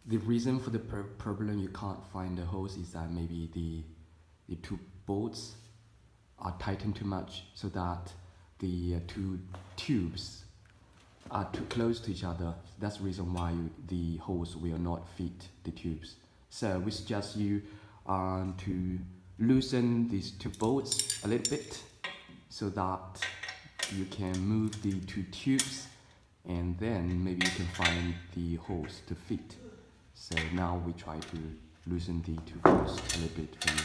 The reason for the problem you can't find the hose is that maybe the two bolts are tightened too much, so that the two tubes are too close to each other. That's the reason why the hose will not fit the tubes. So we suggest you to loosen these two bolts a little bit so that you can move the two tubes, and then maybe you can find the hose to fit. So now we try to loosen the two bolts a little bit for you.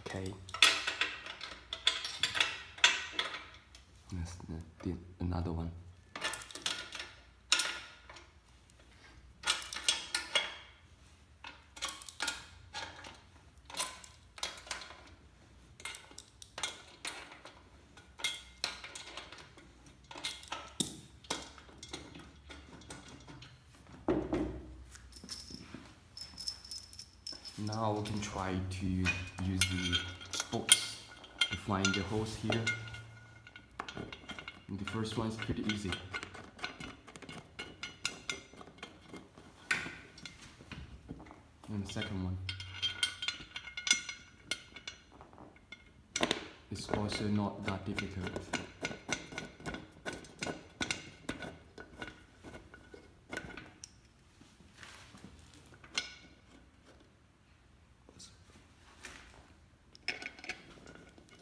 Okay. That's another one. Now we can try to use the bolts to find the hose here. And the first one is pretty easy. And the second one is also not that difficult.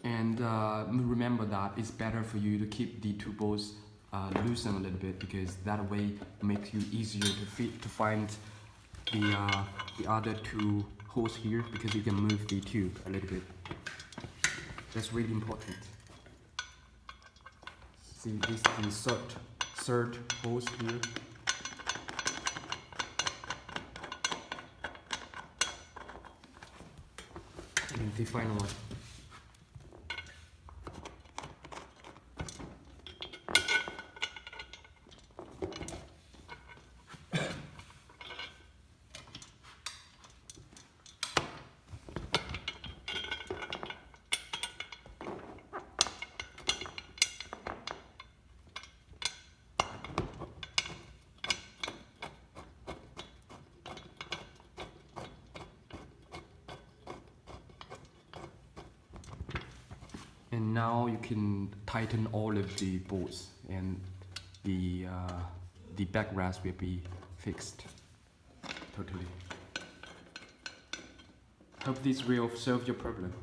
And remember that it's better for you to keep the two bolts loosen a little bit, because that way it makes you easier to find the other two holes here, because you can move the tube a little bit. That's really important. See, this is the third hose here. And the final one. And now you can tighten all of the bolts, and the backrest will be fixed totally. Hope this will solve your problem.